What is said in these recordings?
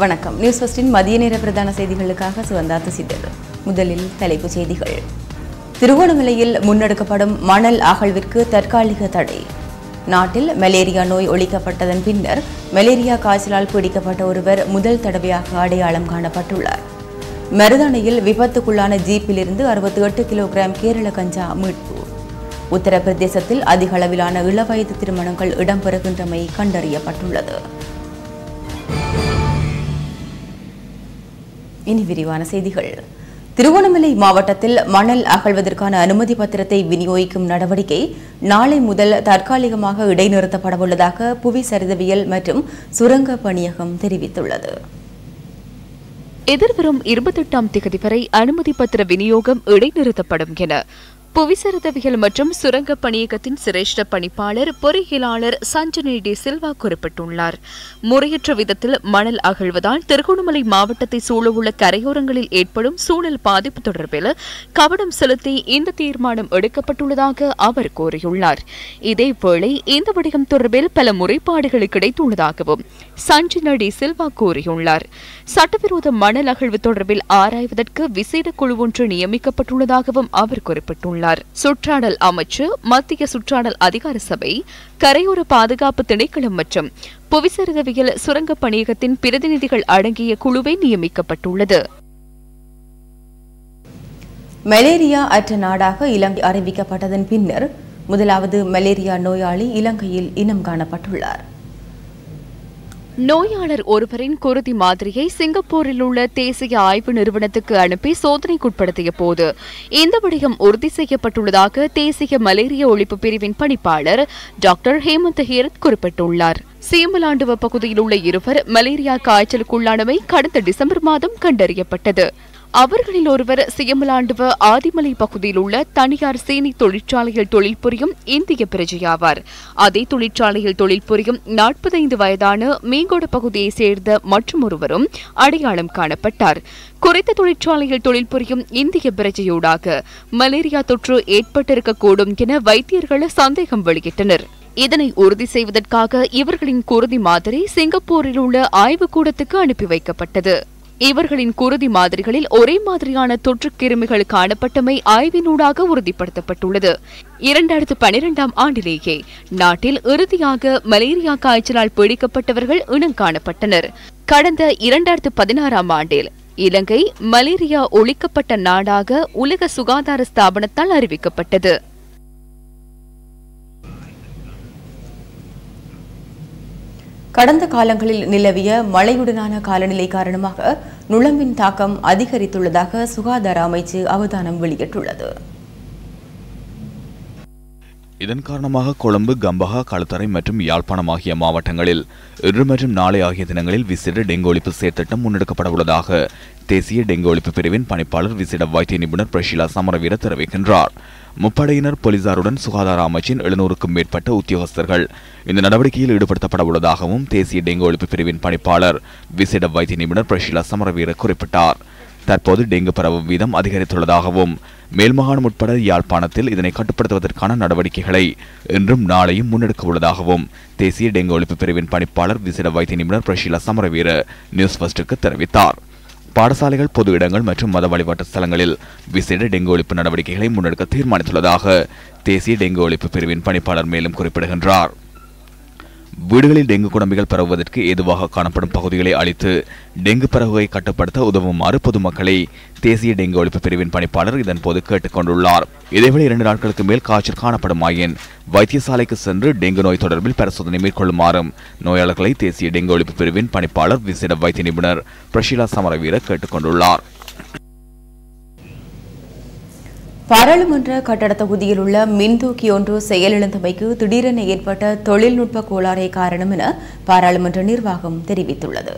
வணக்கம். நியூஸ் ஃபர்ஸ்டின் மதிய நேர பிரதான செய்திகளுக்காக சுகந்தா துசிதர். முதலில் தலைப்புச் செய்திகள். திருகோணமலையில் முன்னெடுக்கப்படும் மணல் அகழ்விற்கு தற்காலிக தடை. நாட்டில் மலேரியா நோய் ஒழிக்கப்பட்டதன் பின்னர் மலேரியா காய்ச்சலால் பீடிக்கப்பட்ட ஒருவர் முதல் தடவையாக அடையாளம் காணப்பட்டுள்ளார். மருதானையில் விபத்துக்குள்ளான ஜீப்பிலிருந்து 68 கிலோகிராம் கேரள கஞ்சா மீட்பு. உத்தரப்பிரதேசத்தில் அதிக அளவிலான இளவயது திருமணங்கள் இடம்பெறுகின்றமை கண்டறியப்பட்டுள்ளது. இனி விரிவான செய்திகள். திருகோணமலை மாவட்டத்தில் மணல் அகழ்வதற்கான அனுமதி பத்திரத்தை விநியோகிக்கும் நடவடிக்கை நாளை முதல் தற்காலிகமாக இடைநிறுத்தப்படவுள்ளதாக புவி சரிதவியல் மற்றும் சுரங்க பணியகம் தெரிவித்துள்ளது. எதிர்வரும் 28ஆம் தேதி வரை அனுமதி பத்திர விநியோகம் இடைநிறுத்தப்படும் என புவிசரிதவியல் மற்றும் சுரங்க பணியகத்தின் சிரேஷ்ட பணிப்பாளர் பொறியியலாளர் சஞ்சனி டி சில்வா குறிப்பிட்டுள்ளார். முறையற்ற விதத்தில் மணல் அகழ்வதால் திருகோணமலை மாவட்டத்தை சூழவுள்ள கரையோரங்களில் ஏற்படும் சூழல் பாதிப்பு தொடர்பில் கவனம் செலுத்தி இந்த தீர்மானம் எடுக்கப்பட்டுள்ளதாக அவர் கூறியுள்ளார். இதேவேளை இந்த விடயம் தொடர்பில் பல முறைப்பாடுகள் கிடைத்துள்ளதாகவும் சஞ்சனி டி சில்வா கூறியுள்ளார். சட்டவிரோத மணல் அகழ்வு தொடர்பில் ஆராய்வதற்கு விசேட குழு ஒன்று நியமிக்கப்பட்டுள்ளதாகவும் அவர் குறிப்பிட்டுள்ளார். சுற்றாடல் அமைச்சு, மத்திய சுற்றாடல் அதிகார சபை, கரையோர பாதுகாப்பு திணைக்களம் மற்றும் புவிசரிதவியல் சுரங்க பணியகத்தின் பிரதிநிதிகள் அடங்கிய குழுவை நியமிக்கப்பட்டுள்ளது. மலேரியா அற்ற நாடாக இலங்கை அறிவிக்கப்பட்டதன் பின்னர் முதலாவது மலேரியா நோயாளி இலங்கையில் இனம் காணப்பட்டுள்ளார். நோயாளர் ஒருவரின் குருதி மாதிரியை சிங்கப்பூரில் உள்ள தேசிய ஆய்வு நிறுவனத்துக்கு அனுப்பி சோதனைக்குட்படுத்திய போது இந்த விடயம் உறுதி செய்யப்பட்டுள்ளதாக தேசிய மலேரியா ஒழிப்பு பிரிவின் பணிப்பாளர் டாக்டர் ஹேமந்த் ஹீரத் குறிப்பிட்டுள்ளார். சீமலாண்டுவ பகுதியில் உள்ள இருவர் மலேரியா காய்ச்சலுக்குள்ளானவை கடந்த டிசம்பர் மாதம் கண்டறியப்பட்டது. அவர்களில் ஒருவர் சியமலாண்டுவ ஆதிமலை பகுதியில் உள்ள தனியார் சீனி தொழிற்சாலையில் தொழில் புரியும் இந்திய பிரஜையாவார். அதே தொழிற்சாலையில் தொழில் புரியும் 45 வயதான மீங்கோடு பகுதியைச் சேர்ந்த மற்றொருவரும் அடையாளம் காணப்பட்டார். குறித்த தொழிற்சாலையில் தொழில் புரியும் இந்திய பிரஜையோடாக மலேரியா தொற்று ஏற்பட்டிருக்கக்கூடும் என வைத்தியர்கள் சந்தேகம் வெளியிட்டனர். இதனை உறுதி செய்வதற்காக இவர்களின் குருதி மாதிரி சிங்கப்பூரில் உள்ள ஆய்வுக்கூடத்துக்கு அனுப்பி வைக்கப்பட்டது. இவர்களின் குருதி மாதிரிகளில் ஒரே மாதிரியான தொற்று கிருமிகள் காணப்பட்டமை ஆய்வினூடாக உறுதிப்படுத்தப்பட்டுள்ளது. 2012ஆம் ஆண்டிலேயே நாட்டில் இறுதியாக மலேரியா காய்ச்சலால் பீடிக்கப்பட்டவர்கள் இனம் காணப்பட்டனர். கடந்த 2016ஆம் ஆண்டில் இலங்கை மலேரியா ஒழிக்கப்பட்ட நாடாக உலக சுகாதார ஸ்தாபனத்தால் அறிவிக்கப்பட்டது. கடந்த காலங்களில் நிலவிய மழையுடனான காலநிலை காரணமாக நுளம்பின் தாக்கம் அதிகரித்துள்ளதாக சுகாதார அமைச்சு அவதானம் வெளியிட்டுள்ளது. இதன் காரணமாக கொழும்பு, கம்பஹா, களுத்தறை மற்றும் யாழ்ப்பாணம் ஆகிய மாவட்டங்களில் இன்று மற்றும் நாளை ஆகிய தினங்களில் விசேட டெங்கு ஒழிப்பு செயற்திட்டம் முன்னெடுக்கப்பட உள்ளதாக தேசிய டெங்கு ஒழிப்பு பிரிவின் பணிப்பாளர் விசேட வைத்திய நிபுணர் பிரஷீலா சமரவீர தெரிவிக்கின்றார். முப்படையினர், போலீசாருடன் சுகாதார அமைச்சின் 700க்கும் மேற்பட்ட உத்தியோகஸ்தர்கள் இந்த நடவடிக்கையில் ஈடுபடுத்தப்பட உள்ளதாகவும் தேசிய டெங்கு ஒழிப்பு பிரிவின் பணிப்பாளர் விசேட வைத்திய நிபுணர் பிரஷீலா சமரவீர குறிப்பிட்டார். தற்போது டெங்கு பரவும் வீதம் அதிகரித்துள்ளதாகவும் மேல்மாகாணம் உட்பட யாழ்ப்பாணத்தில் இதனை கட்டுப்படுத்துவதற்கான நடவடிக்கைகளை இன்றும் நாளையும் முன்னெடுக்க உள்ளதாகவும் தேசிய டெங்கு ஒழிப்பு பிரிவின் பணிப்பாளர் விசேட வைத்திய நிபுணர் பிரஷீலா சமரவீர நியூஸ் ஃபர்ஸ்டுக்கு தெரிவித்தார். பாடசாலைகள், பொது இடங்கள் மற்றும் மத வழிபாட்டு ஸ்தலங்களில் விசேட டெங்கு ஒழிப்பு நடவடிக்கைகளை முன்னெடுக்க தீர்மானித்துள்ளதாக தேசிய டெங்கு ஒழிப்பு பிரிவின் பணிப்பாளர் மேலும் குறிப்பிடுகின்றார். வீடுகளில் டெங்கு குடம்பிகள் பரவுவதற்கு ஏதுவாக காணப்படும் பகுதிகளை அழித்து டெங்கு பரவுவை கட்டுப்படுத்த உதவுமாறு பொதுமக்களை தேசிய டெங்கு ஒழிப்பு பிரிவின் பணிப்பாளர் இதன்போது கேட்டுக் கொண்டுள்ளார். இதேவேளை 2 நாட்களுக்கு மேல் காய்ச்சல் காணப்படுமாயின் வைத்தியசாலைக்கு சென்று டெங்கு நோய் தொடர்பில் பரிசோதனை மேற்கொள்ளுமாறும் நோயாளர்களை தேசிய டெங்கு ஒழிப்பு பிரிவின் பணிப்பாளர் விசேட வைத்திய நிபுணர் பிரஷீலா சமரவீர கேட்டுக் கொண்டுள்ளார். பாராளுமன்ற கட்டட தொகுதியில் உள்ள மின்தூக்கி ஒன்று செயலிழந்தமைக்கு திடீரென ஏற்பட்ட தொழில்நுட்ப கோளாறே காரணம் என பாராளுமன்ற நிர்வாகம் தெரிவித்துள்ளது.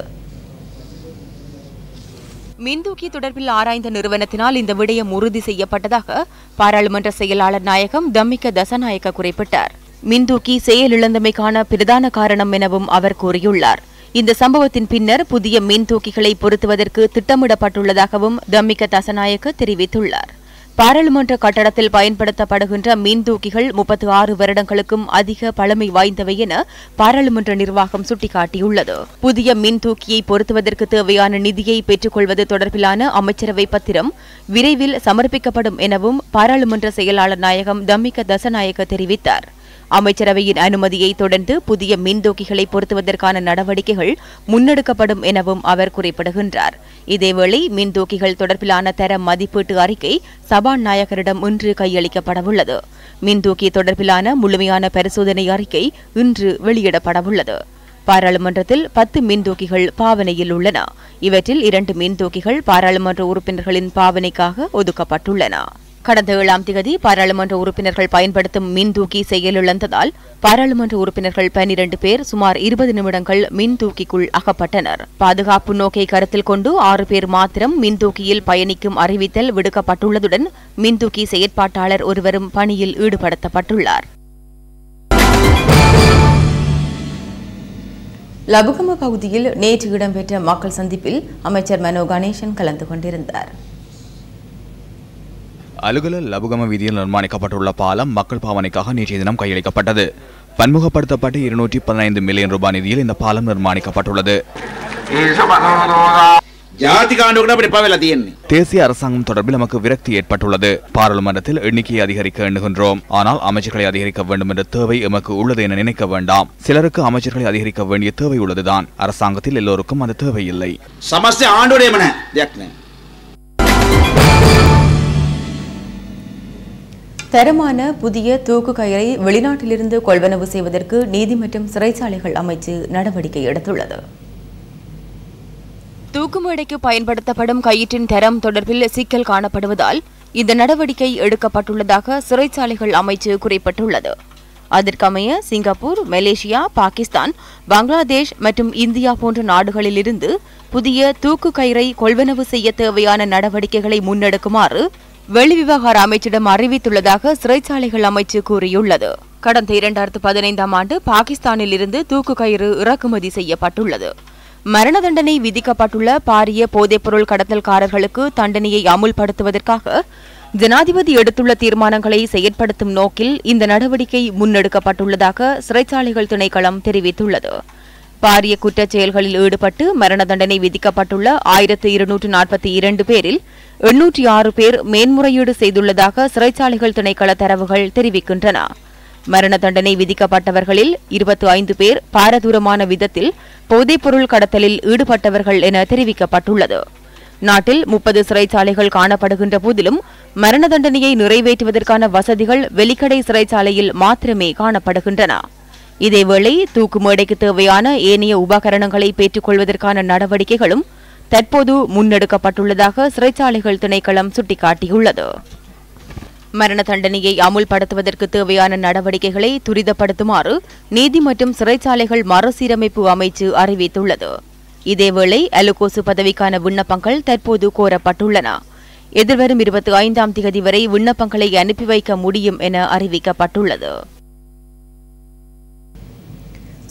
மின்தூக்கி தொடர்பில் ஆராய்ந்த நிறுவனத்தினால் இந்த விடயம் உறுதி செய்யப்பட்டதாக பாராளுமன்ற செயலாளர் நாயகம் தம்மிக்க தசநாயக்க குறிப்பிட்டார். மின்தூக்கி செயலிழந்தமைக்கான பிரதான காரணம் எனவும் அவர் கூறியுள்ளார். இந்த சம்பவத்தின் பின்னர் புதிய மின்தூக்கிகளை பொருத்துவதற்கு திட்டமிடப்பட்டுள்ளதாகவும் தம்மிக்க தசநாயக்க தெரிவித்துள்ளார். பாராளுமன்ற கட்டடத்தில் பயன்படுத்தப்படுகின்ற மின்தூக்கிகள் 36 வருடங்களுக்கும் அதிக பழமை வாய்ந்தவை என பாராளுமன்ற நிர்வாகம் சுட்டிக்காட்டியுள்ளது. புதிய மின்தூக்கியை பொருத்துவதற்கு தேவையான நிதியை பெற்றுக் கொள்வது தொடர்பிலான அமைச்சரவை பத்திரம் விரைவில் சமர்ப்பிக்கப்படும் எனவும் பாராளுமன்ற செயலாளர் நாயகம் தம்மிக்க தசநாயக்க தெரிவித்தார். அமைச்சரவையின் அனுமதியை தொடர்ந்து புதிய மின்தூக்கிகளை பொருத்துவதற்கான நடவடிக்கைகள் முன்னெடுக்கப்படும் எனவும் அவர் குறிப்பிடுகின்றார். இதேவேளை மின்தூக்கிகள் தொடர்பிலான தர மதிப்பீட்டு அறிக்கை சபாநாயகரிடம் இன்று கையளிக்கப்படவுள்ளது. மின்தூக்கி தொடர்பிலான முழுமையான பரிசோதனை அறிக்கை இன்று வெளியிடப்படவுள்ளது. பாராளுமன்றத்தில் 10 மின்தூக்கிகள் பாவனையில் உள்ளன. இவற்றில் 2 மின்தூக்கிகள் பாராளுமன்ற உறுப்பினர்களின் பாவனைக்காக ஒதுக்கப்பட்டுள்ளன. கடந்த 7ஆம் தேதி பாராளுமன்ற உறுப்பினர்கள் பயன்படுத்தும் மின்தூக்கி செயலிழந்ததால் பாராளுமன்ற உறுப்பினர்கள் 12 பேர் சுமார் 20 நிமிடங்கள் மின்தூக்கிக்குள் அகப்பட்டனர். பாதுகாப்பு நோக்கை கருத்தில் கொண்டு 6 பேர் மாத்திரம் மின்தூக்கியில் பயணிக்கும் அறிவித்தல் விடுக்கப்பட்டுள்ளதுடன் மின்தூக்கி செயற்பாட்டாளர் ஒருவரும் பணியில் ஈடுபடுத்தப்பட்டுள்ளார். லபுகம பகுதியில் நேற்று இடம்பெற்ற மக்கள் சந்திப்பில் அமைச்சர் மனோ கணேசன் கலந்து கொண்டிருந்தார். அலுகல லபுகம வீதியில் நிர்மாணிக்கப்பட்டுள்ள பாலம் மக்கள் பாவனைக்காக நேற்றைய தினம் கையளிக்கப்பட்டது. பன்முகப்படுத்தப்பட்டு 215 மில்லியன் ரூபாய் நிதியில் இந்த பாலம் நிர்மாணிக்கப்பட்டுள்ளது. தேசிய அரசாங்கம் தொடர்பில் நமக்கு விரக்தி ஏற்பட்டுள்ளது. பாராளுமன்றத்தில் எண்ணிக்கையை அதிகரிக்க எண்ணுகின்றோம். ஆனால் அமைச்சர்களை அதிகரிக்க வேண்டும் என்ற தேவை எமக்கு உள்ளது என நினைக்க வேண்டாம். சிலருக்கு அமைச்சர்களை அதிகரிக்க வேண்டிய தேவை உள்ளதுதான். அரசாங்கத்தில் எல்லோருக்கும் அந்த தேவை இல்லை. தரமான புதிய தூக்கு கயிறை வெளிநாட்டிலிருந்து கொள்வனவு செய்வதற்கு நீதி மற்றும் சிறைச்சாலைகள் அமைச்சு நடவடிக்கை எடுத்துள்ளது. தூக்குமேடைக்கு பயன்படுத்தப்படும் கயிற்றின் தரம் தொடர்பில் சிக்கல் காணப்படுவதால் இந்த நடவடிக்கை எடுக்கப்பட்டுள்ளதாக சிறைச்சாலைகள் அமைச்சு குறிப்பிட்டுள்ளது. அதற்கமைய சிங்கப்பூர், மலேசியா, பாகிஸ்தான், பங்களாதேஷ் மற்றும் இந்தியா போன்ற நாடுகளிலிருந்து புதிய தூக்கு கயிறை கொள்வனவு செய்ய தேவையான நடவடிக்கைகளை முன்னெடுக்குமாறு வெளிவிவகார அமைச்சிடம் அறிவித்துள்ளதாக சிறைச்சாலைகள் அமைச்சு கூறியுள்ளது. கடந்த 2015ஆம் ஆண்டு பாகிஸ்தானில் இருந்து தூக்கு கயிறு இறக்குமதி செய்யப்பட்டுள்ளது. மரண தண்டனை விதிக்கப்பட்டுள்ள பாரிய போதைப்பொருள் கடத்தல்காரர்களுக்கு தண்டனையை அமுல்படுத்துவதற்காக ஜனாதிபதி எடுத்துள்ள தீர்மானங்களை செயற்படுத்தும் நோக்கில் இந்த நடவடிக்கை முன்னெடுக்கப்பட்டுள்ளதாக சிறைச்சாலைகள் திணைக்களம் தெரிவித்துள்ளது. பாரிய குற்றச் செயல்களில் ஈடுபட்டு மரண தண்டனை விதிக்கப்பட்டுள்ள 1242 பேரில் 806 பேர் மேன்முறையீடு செய்துள்ளதாக சிறைச்சாலைகள் திணைக்கள தரவுகள் தெரிவிக்கின்றன. மரண தண்டனை விதிக்கப்பட்டவர்களில் 25 பேர் பாரதூரமான விதத்தில் போதைப்பொருள் கடத்தலில் ஈடுபட்டவர்கள் என தெரிவிக்கப்பட்டுள்ளது. நாட்டில் 30 சிறைச்சாலைகள் காணப்படுகின்ற போதிலும் மரண தண்டனையை நிறைவேற்றுவதற்கான வசதிகள் வெலிக்கடை சிறைச்சாலையில் மாத்திரமே காணப்படுகின்றன. இதேவேளை தூக்கு மேடைக்கு தேவையான ஏனைய உபகரணங்களை பெற்றுக் கொள்வதற்கான நடவடிக்கைகளும் தற்போது முன்னெடுக்கப்பட்டுள்ளதாக சிறைச்சாலைகள் திணைக்களம் சுட்டிக்காட்டியுள்ளது. மரண தண்டனையை அமுல்படுத்துவதற்கு தேவையான நடவடிக்கைகளை துரிதப்படுத்துமாறு நீதி மற்றும் சிறைச்சாலைகள் மறுசீரமைப்பு அமைச்சு அறிவித்துள்ளது. இதேவேளை அலுகோசு பதவிக்கான விண்ணப்பங்கள் தற்போது கோரப்பட்டுள்ளன. எதிர்வரும் 25ஆம் தேதி வரை விண்ணப்பங்களை அனுப்பி வைக்க முடியும் என அறிவிக்கப்பட்டுள்ளது.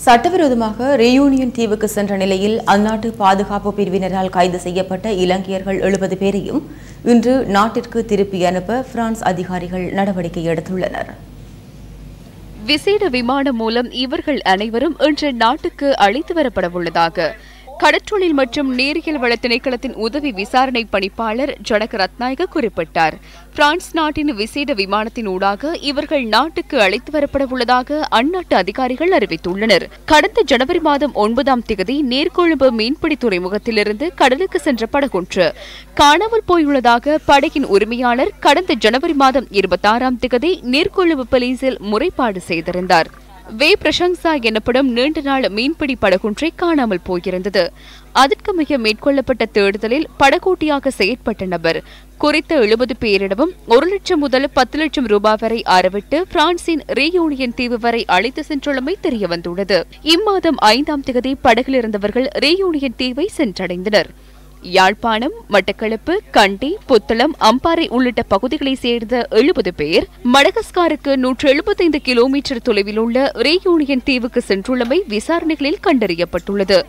சட்டவிரோதமாக ரெயூனியன் தீவுக்கு சென்ற நிலையில் அந்நாட்டு பாதுகாப்பு பிரிவினரால் கைது செய்யப்பட்ட இலங்கையர்கள் 70 பேரையும் இன்று நாட்டிற்கு திருப்பி அனுப்ப பிரான்ஸ் அதிகாரிகள் நடவடிக்கை எடுத்துள்ளனர். விசேட விமானம் மூலம் இவர்கள் அனைவரும் இன்று நாட்டுக்கு அழைத்து வரப்படவுள்ளதாக கடற்றொழில் மற்றும் நேரியல் வள திணைக்களத்தின் உதவி விசாரணை பணிப்பாளர் ஜனக ரத்நாயக குறிப்பிட்டார். பிரான்ஸ் நாட்டின் விசேட விமானத்தின் ஊடாக இவர்கள் நாட்டுக்கு அழைத்து வரப்படவுள்ளதாக அந்நாட்டு அதிகாரிகள் அறிவித்துள்ளனர். கடந்த ஜனவரி மாதம் 9ஆம் தேதி நீர்கொழும்பு மீன்பிடி துறைமுகத்திலிருந்து கடலுக்கு சென்ற படகொன்று காணாமல் போயுள்ளதாக படகின் உரிமையாளர் கடந்த ஜனவரி மாதம் 26ஆம் தேதி நீர்கொழும்பு போலீசில் முறைப்பாடு செய்திருந்தார். வே பிரசங்சா எனப்படும் நீண்ட நாள் மீன்பிடி படகொன்றை காணாமல் போயிருந்தது. அதற்கமைய மேற்கொள்ளப்பட்ட தேடுதலில் படகோட்டியாக செயற்பட்ட நபர் குறித்த 70 பேரிடமும் 1 லட்சம் முதல் 10 லட்சம் ரூபாய் வரை அறவிட்டு பிரான்சின் ரேயூனியன் தீவு வரை அழைத்து சென்றுள்ளமை தெரியவந்துள்ளது. இம்மாதம் 5ஆம் தேதி படகில் இருந்தவர்கள் ரேயூனியன் தீவை சென்றடைந்தனர். யாழ்ப்பாணம், மட்டக்களப்பு, கண்டி, புத்தளம், அம்பாறை உள்ளிட்ட பகுதிகளைச் சேர்ந்த 70 பேர் மடகஸ்காருக்கு 175 கிலோமீட்டர் தொலைவில் உள்ள ரேயூனியன் தீவுக்கு சென்றுள்ளமை விசாரணைகளில் கண்டறியப்பட்டுள்ளது.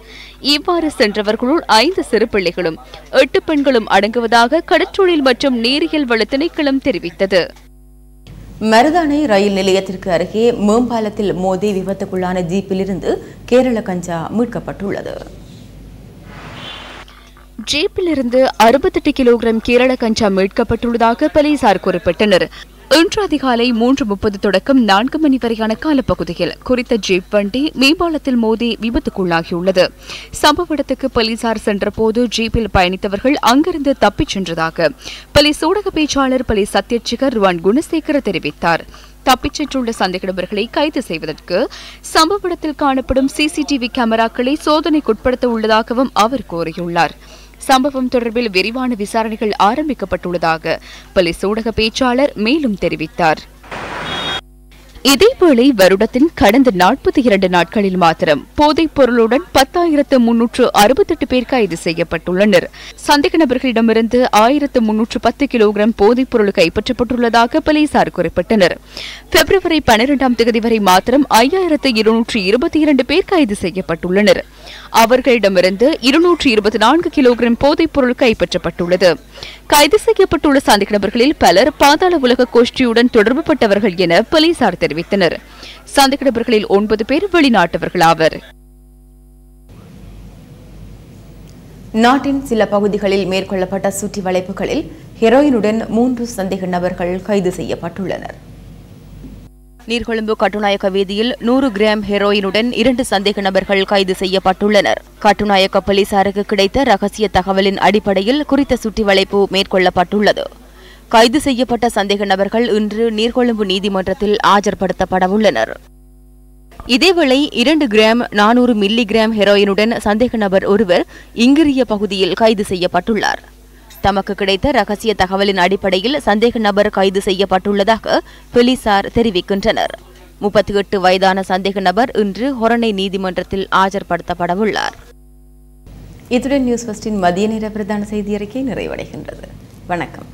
இவ்வாறு சென்றவர்களுள் 5 சிறு பிள்ளைகளும் 8 பெண்களும் அடங்குவதாக கடற்றொழில் மற்றும் நீரியல் வள திணைக்களம் தெரிவித்தது. மருதானை ரயில் நிலையத்திற்கு அருகே மேம்பாலத்தில் மோதி விபத்துக்குள்ளான ஜீப்பிலிருந்து கேரள கஞ்சா மீட்கப்பட்டுள்ளது. ஜீப்பிலிருந்து 68 கிலோகிராம் கேரள கஞ்சா மீட்கப்பட்டுள்ளதாக போலீசார் குறிப்பிட்டனர். இன்று அதிகாலை 3:30 தொடக்கம் 4 மணி வரையான காலப்பகுதியில் குறித்த ஜீப் வண்டி மேம்பாலத்தில் மோதி விபத்துக்குள்ளாகியுள்ளது. சம்பவ இடத்துக்கு போலீசார் சென்றபோது ஜீப்பில் பயணித்தவர்கள் அங்கிருந்து தப்பிச் சென்றதாக போலீஸ் ஊடக பேச்சாளர் போலீஸ் அத்தியட்சகர் ருவான் குணசேகர தெரிவித்தார். தப்பிச் சென்றுள்ள சந்தேக நபர்களை கைது செய்வதற்கு சம்பவ இடத்தில் காணப்படும் சிசிடிவி கேமராக்களை சோதனைக்குட்படுத்த உள்ளதாகவும் அவர் கூறியுள்ளார். சம்பவம் தொடர்பில் விரிவான விசாரணைகள் ஆரம்பிக்கப்பட்டுள்ளதாக போலீஸ் ஊடக பேச்சாளர் மேலும் தெரிவித்தார். இதேவேளை வருடத்தின் கடந்த 42 நாட்களில் மாத்திரம் போதைப் பொருளுடன் 10,368 பேர் கைது செய்யப்பட்டுள்ளனர். சந்தேக நபர்களிடமிருந்து 1,310 கிலோகிராம் போதைப் பொருள் கைப்பற்றப்பட்டுள்ளதாக போலீசார் குறிப்பிட்டனர். பிப்ரவரி 12ஆம் தேதி வரை மாத்திரம் 5,222 பேர் கைது செய்யப்பட்டுள்ளனர். அவர்களிடமிருந்து 224 கிலோகிராம் போதைப் பொருள் கைப்பற்றப்பட்டுள்ளது. கைது செய்யப்பட்டுள்ள சந்தேக நபர்களில் பலர் பாதாள உலக கோஷ்டியுடன் தொடர்புபட்டவர்கள் என போலீசார் தெரிவித்தனர். சந்தேக நபர்களில் 9 பேர் வெளிநாட்டவர்களாவர். நாட்டின் சில பகுதிகளில் மேற்கொள்ளப்பட்ட சுற்றி வளைப்புகளில் ஹெரோயினுடன் 3 சந்தேக நபர்கள் கைது செய்யப்பட்டுள்ளனர். நீர்கொழும்பு கட்டுநாயக்க வீதியில் 100 கிராம் ஹெரோயினுடன் 2 சந்தேக நபர்கள் கைது செய்யப்பட்டுள்ளனர். கட்டுநாயக்க போலீசாருக்கு கிடைத்த ரகசிய தகவலின் அடிப்படையில் குறித்த சுற்றி வளைப்பு மேற்கொள்ளப்பட்டுள்ளது. கைது செய்யப்பட்ட சந்தேக நபர்கள் இன்று நீர்கொழும்பு நீதிமன்றத்தில் ஆஜர்படுத்தப்படவுள்ளனர். இதேவேளை 2 கிராம் 400 மில்லி கிராம் ஹெரோயினுடன் சந்தேக நபர் ஒருவர் இங்கிரிய பகுதியில் கைது செய்யப்பட்டுள்ளார். தமக்கு கிடைத்த ரகசிய தகவலின் அடிப்படையில் சந்தேக நபர் கைது செய்யப்பட்டுள்ளதாக போலீசார் தெரிவிக்கின்றனர். 38 வயதான சந்தேக நபர் இன்று ஹொரணை நீதிமன்றத்தில் ஆஜர்படுத்தப்படவுள்ளார். இத்துடன் நியூஸ் ஃபர்ஸ்டின் மதிய நேர பிரதான செய்தி அறிக்கை நிறைவடைகின்றது. வணக்கம்.